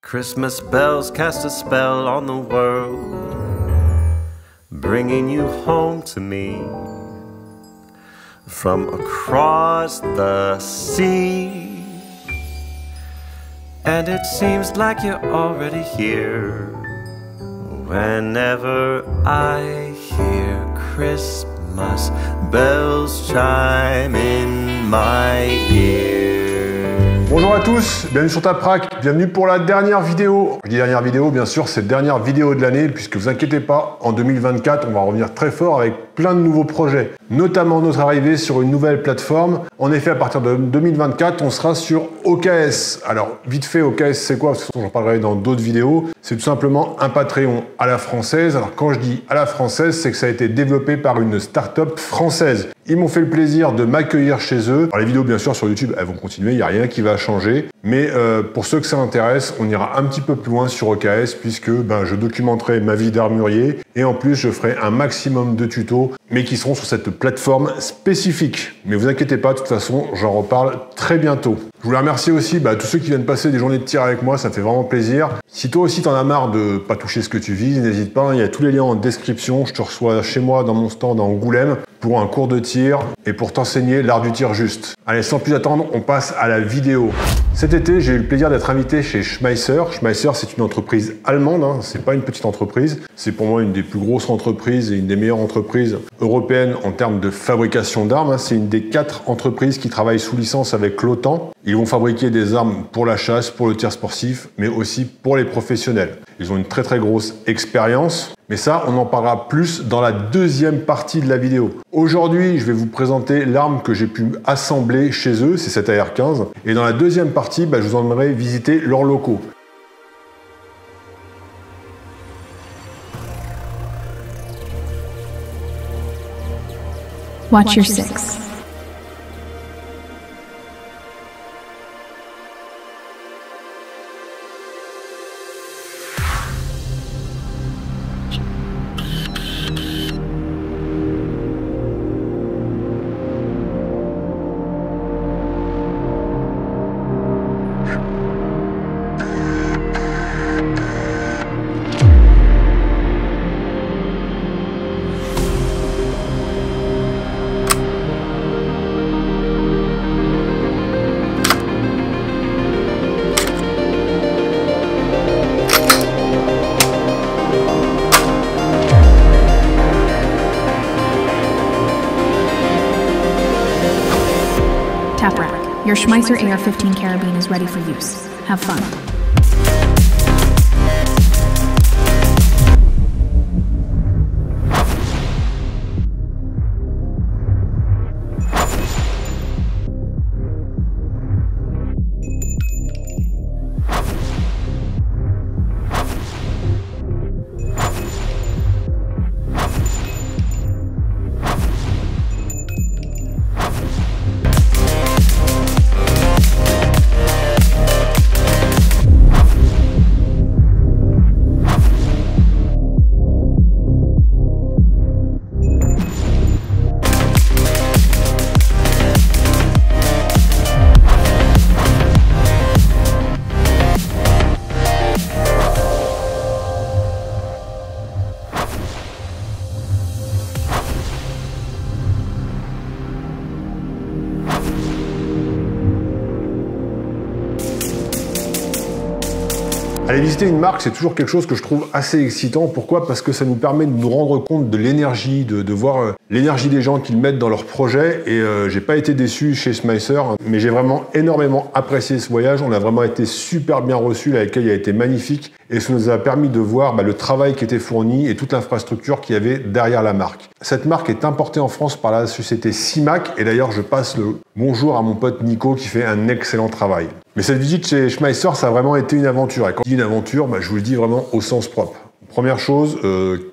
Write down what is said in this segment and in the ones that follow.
Christmas bells cast a spell on the world, bringing you home to me from across the sea. And it seems like you're already here whenever I hear Christmas bells chime in my ear. Bonjour à tous, bienvenue sur Taprac, bienvenue pour la dernière vidéo. Je dis dernière vidéo, bien sûr, c'est dernière vidéo de l'année, puisque vous inquiétez pas, en 2024, on va revenir très fort avec plein de nouveaux projets, notamment notre arrivée sur une nouvelle plateforme. En effet, à partir de 2024, on sera sur OKS. Alors, vite fait, OKS, c'est quoi? Parce que j'en parlerai dans d'autres vidéos. C'est tout simplement un Patreon à la française. Alors, quand je dis à la française, c'est que ça a été développé par une start-up française. Ils m'ont fait le plaisir de m'accueillir chez eux. Alors, les vidéos, bien sûr, sur YouTube, elles vont continuer, il n'y a rien qui va changer. Mais pour ceux que ça intéresse, on ira un petit peu plus loin sur OKS, puisque je documenterai ma vie d'armurier. Et en plus, je ferai un maximum de tutos, mais qui seront sur cette plateforme spécifique. Mais vous inquiétez pas, de toute façon, j'en reparle très bientôt. Je voulais remercier aussi tous ceux qui viennent passer des journées de tir avec moi, ça me fait vraiment plaisir. Si toi aussi t'en as marre de pas toucher ce que tu vises, n'hésite pas, il y a tous les liens en description. Je te reçois chez moi dans mon stand à Angoulême pour un cours de tir et pour t'enseigner l'art du tir juste. Allez, sans plus attendre, on passe à la vidéo. Cet été, j'ai eu le plaisir d'être invité chez Schmeisser. Schmeisser, c'est une entreprise allemande, c'est pas une petite entreprise. C'est pour moi une des plus grosses entreprises et une des meilleures entreprises européennes en termes de fabrication d'armes. C'est une des 4 entreprises qui travaillent sous licence avec l'OTAN. Ils vont fabriquer des armes pour la chasse, pour le tir sportif, mais aussi pour les professionnels. Ils ont une très grosse expérience. Mais ça, on en parlera plus dans la deuxième partie de la vidéo. Aujourd'hui, je vais vous présenter l'arme que j'ai pu assembler chez eux, c'est cette AR-15. Et dans la deuxième partie, je vous emmènerai visiter leurs locaux. Watch your six. Taprac, your Schmeisser AR-15 carabine is ready for use. Have fun. Aller visiter une marque, c'est toujours quelque chose que je trouve assez excitant. Pourquoi? Parce que ça nous permet de nous rendre compte de l'énergie, de voir l'énergie des gens qu'ils mettent dans leurs projets. Et j'ai pas été déçu chez Schmeisser, mais j'ai vraiment énormément apprécié ce voyage. On a vraiment été super bien reçus, l'accueil a été magnifique. Et ça nous a permis de voir le travail qui était fourni et toute l'infrastructure qu'il y avait derrière la marque. Cette marque est importée en France par la société CIMAC. Et d'ailleurs, je passe le bonjour à mon pote Nico qui fait un excellent travail. Mais cette visite chez Schmeisser, ça a vraiment été une aventure. Et quand je dis une aventure, je vous le dis vraiment au sens propre. Première chose,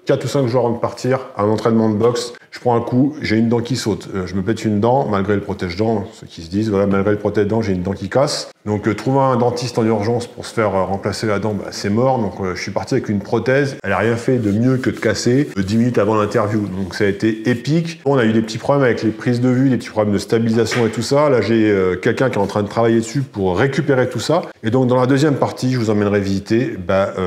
4 ou 5 jours avant de partir, un entraînement de boxe. je prends un coup, j'ai une dent qui saute. Je me pète une dent, malgré le protège-dents, ceux qui se disent, voilà, malgré le protège-dents, j'ai une dent qui casse. Donc trouver un dentiste en urgence pour se faire remplacer la dent, bah, c'est mort. Donc je suis parti avec une prothèse. Elle n'a rien fait de mieux que de casser 10 minutes avant l'interview. Donc ça a été épique. On a eu des petits problèmes avec les prises de vue, des petits problèmes de stabilisation et tout ça. Là, j'ai quelqu'un qui est en train de travailler dessus pour récupérer tout ça. Et donc dans la deuxième partie, je vous emmènerai visiter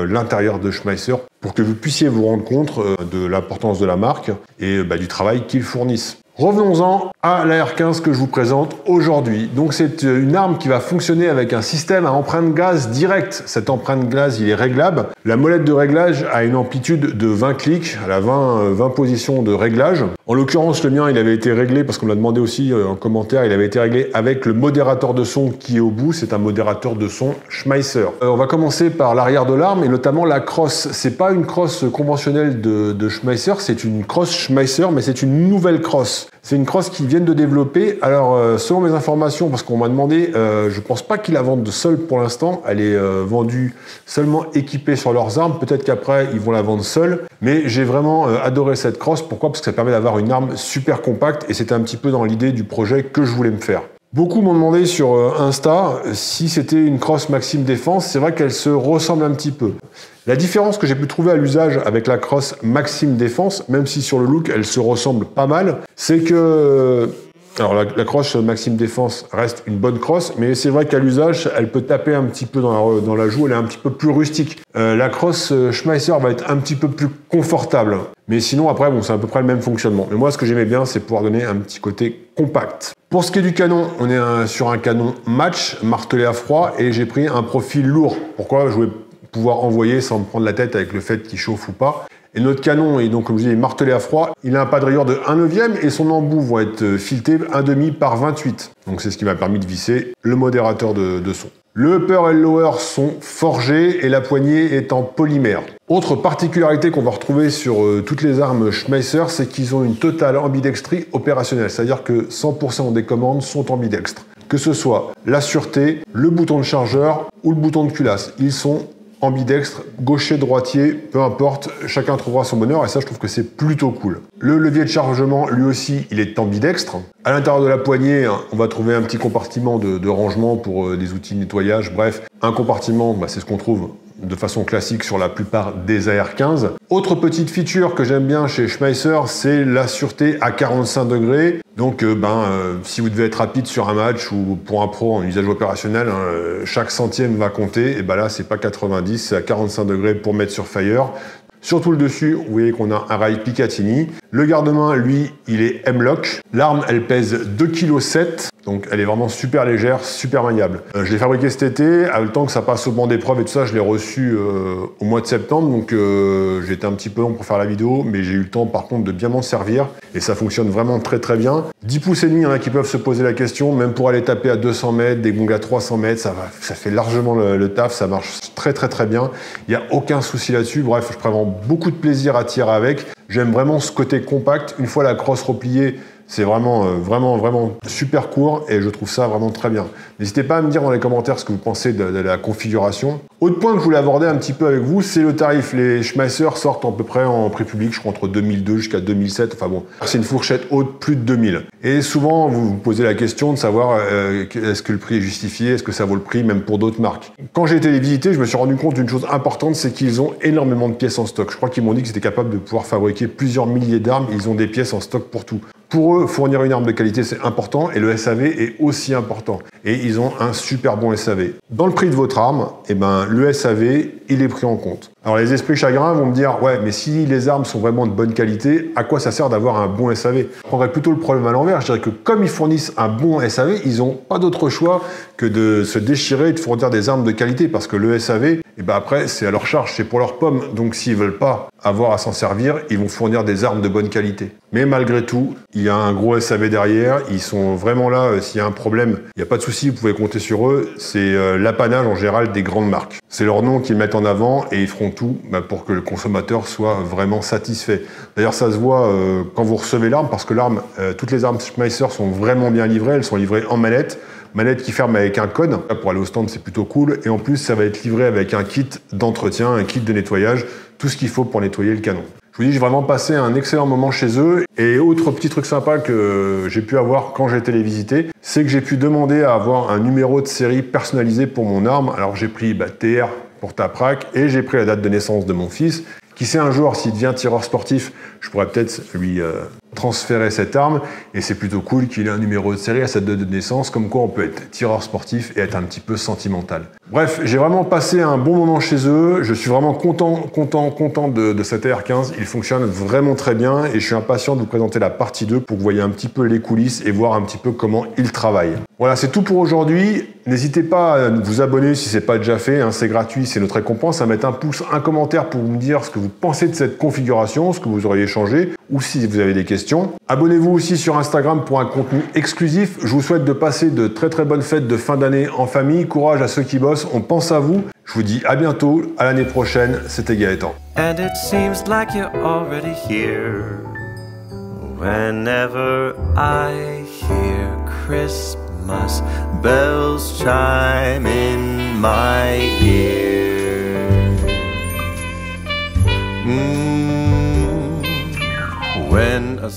l'intérieur de Schmeisser pour que vous puissiez vous rendre compte de l'importance de la marque et du travail qu'ils fournissent. Revenons-en à la R15 que je vous présente aujourd'hui. Donc c'est une arme qui va fonctionner avec un système à empreinte gaz directe. Cette empreinte gaz, il est réglable. La molette de réglage a une amplitude de 20 clics, elle a 20 positions de réglage. En l'occurrence, le mien, il avait été réglé, parce qu'on me l'a demandé aussi en commentaire, il avait été réglé avec le modérateur de son qui est au bout. C'est un modérateur de son Schmeisser. On va commencer par l'arrière de l'arme et notamment la crosse. C'est pas une crosse conventionnelle de Schmeisser, c'est une crosse Schmeisser, mais c'est une nouvelle crosse. C'est une crosse qu'ils viennent de développer. Alors, selon mes informations, parce qu'on m'a demandé, je pense pas qu'ils la vendent seule pour l'instant. Elle est vendue seulement équipée sur leurs armes. Peut-être qu'après, ils vont la vendre seule. Mais j'ai vraiment adoré cette crosse. Pourquoi? Parce que ça permet d'avoir une arme super compacte. Et c'était un petit peu dans l'idée du projet que je voulais me faire. Beaucoup m'ont demandé sur Insta si c'était une crosse Maxim Défense. C'est vrai qu'elle se ressemble un petit peu. La différence que j'ai pu trouver à l'usage avec la crosse Maxim Défense, même si sur le look elle se ressemble pas mal, c'est que alors la crosse Maxim Défense reste une bonne crosse, mais c'est vrai qu'à l'usage elle peut taper un petit peu dans la joue, elle est un petit peu plus rustique. La crosse Schmeisser va être un petit peu plus confortable, mais sinon après bon, c'est à peu près le même fonctionnement. Mais moi ce que j'aimais bien c'est pouvoir donner un petit côté compact. Pour ce qui est du canon, on est sur un canon match martelé à froid et j'ai pris un profil lourd. Pourquoi? Je voulais pouvoir envoyer sans me prendre la tête avec le fait qu'il chauffe ou pas. Et notre canon est donc, comme je dis, martelé à froid. Il a un pas de rayure de 1/9 et son embout va être fileté 1/2 par 28. Donc c'est ce qui m'a permis de visser le modérateur de son. Le upper et le lower sont forgés et la poignée est en polymère. Autre particularité qu'on va retrouver sur toutes les armes Schmeisser, c'est qu'ils ont une totale ambidextrie opérationnelle. C'est-à-dire que 100% des commandes sont ambidextres. Que ce soit la sûreté, le bouton de chargeur ou le bouton de culasse. Ils sont ambidextre, gaucher, droitier, peu importe, chacun trouvera son bonheur et ça je trouve que c'est plutôt cool. Le levier de chargement, lui aussi, il est ambidextre. À l'intérieur de la poignée, on va trouver un petit compartiment de rangement pour des outils de nettoyage, bref, un compartiment, c'est ce qu'on trouve de façon classique sur la plupart des AR15. Autre petite feature que j'aime bien chez Schmeisser, c'est la sûreté à 45 degrés. Donc si vous devez être rapide sur un match ou pour un pro en usage opérationnel, chaque centième va compter. Et là, c'est pas 90, c'est à 45 degrés pour mettre sur fire. Sur tout le dessus, vous voyez qu'on a un rail Picatinny. Le garde-main, lui, il est M-Lock. L'arme, elle pèse 2,7 kg. Donc elle est vraiment super légère, super maniable. Je l'ai fabriqué cet été, à le temps que ça passe au banc d'épreuve et tout ça, je l'ai reçu au mois de septembre, donc j'étais un petit peu long pour faire la vidéo, mais j'ai eu le temps par contre de bien m'en servir, et ça fonctionne vraiment très très bien. 10 pouces et demi, il y en a qui peuvent se poser la question, même pour aller taper à 200 mètres, des gongs à 300 mètres, ça fait largement le taf, ça marche très très très bien, il n'y a aucun souci là-dessus, bref, je prends vraiment beaucoup de plaisir à tirer avec, j'aime vraiment ce côté compact, une fois la crosse repliée, c'est vraiment super court et je trouve ça vraiment très bien. N'hésitez pas à me dire dans les commentaires ce que vous pensez de la configuration. Autre point que je voulais aborder un petit peu avec vous, c'est le tarif. Les Schmeisser sortent à peu près en prix public, je crois entre 2002 jusqu'à 2007. Enfin bon, c'est une fourchette haute, plus de 2000. Et souvent, vous vous posez la question de savoir est-ce que le prix est justifié, est-ce que ça vaut le prix, même pour d'autres marques. Quand j'ai été les visiter, je me suis rendu compte d'une chose importante, c'est qu'ils ont énormément de pièces en stock. Je crois qu'ils m'ont dit qu'ils étaient capables de pouvoir fabriquer plusieurs milliers d'armes. Ils ont des pièces en stock pour tout. Pour eux, fournir une arme de qualité, c'est important et le SAV est aussi important. Et ils ont un super bon SAV. Dans le prix de votre arme, le SAV, il est pris en compte. Alors les esprits chagrins vont me dire « Ouais, mais si les armes sont vraiment de bonne qualité, à quoi ça sert d'avoir un bon SAV ?» Je prendrais plutôt le problème à l'envers. Je dirais que comme ils fournissent un bon SAV, ils n'ont pas d'autre choix que de se déchirer et de fournir des armes de qualité. Parce que le SAV, après, c'est à leur charge, c'est pour leur pomme. Donc s'ils ne veulent pas avoir à s'en servir, ils vont fournir des armes de bonne qualité. Mais malgré tout, il y a un gros SAV derrière. Ils sont vraiment là. S'il y a un problème, il n'y a pas de souci, vous pouvez compter sur eux. C'est l'apanage en général des grandes marques. C'est leur nom qu'ils mettent en avant et ils feront tout pour que le consommateur soit vraiment satisfait. D'ailleurs, ça se voit quand vous recevez l'arme, parce que l'arme, toutes les armes Schmeisser sont vraiment bien livrées. Elles sont livrées en manette. Manette qui ferme avec un code. Pour aller au stand, c'est plutôt cool. Et en plus, ça va être livré avec un kit d'entretien, un kit de nettoyage, tout ce qu'il faut pour nettoyer le canon. Je vous dis, j'ai vraiment passé un excellent moment chez eux. Et autre petit truc sympa que j'ai pu avoir quand j'ai été les visiter, c'est que j'ai pu demander à avoir un numéro de série personnalisé pour mon arme. Alors j'ai pris TR pour Taprac et j'ai pris la date de naissance de mon fils. Qui sait un jour, s'il devient tireur sportif, je pourrais peut-être lui transférer cette arme. Et c'est plutôt cool qu'il ait un numéro de série à cette date de naissance, comme quoi on peut être tireur sportif et être un petit peu sentimental. Bref, j'ai vraiment passé un bon moment chez eux. Je suis vraiment content de cet AR-15. Il fonctionne vraiment très bien et je suis impatient de vous présenter la partie 2 pour que vous voyez un petit peu les coulisses et voir un petit peu comment il travaille. Voilà, c'est tout pour aujourd'hui. N'hésitez pas à vous abonner si ce n'est pas déjà fait. Hein, c'est gratuit, c'est notre récompense. À mettre un pouce, un commentaire pour me dire ce que vous pensez de cette configuration, ce que vous auriez changé ou si vous avez des questions. Abonnez-vous aussi sur Instagram pour un contenu exclusif. Je vous souhaite de passer de très bonnes fêtes de fin d'année en famille. Courage à ceux qui bossent. On pense à vous. Je vous dis à bientôt, à l'année prochaine. C'était Gaëtan. And it seems like you're already here. Whenever I hear Christmas bells chime in my ear. When a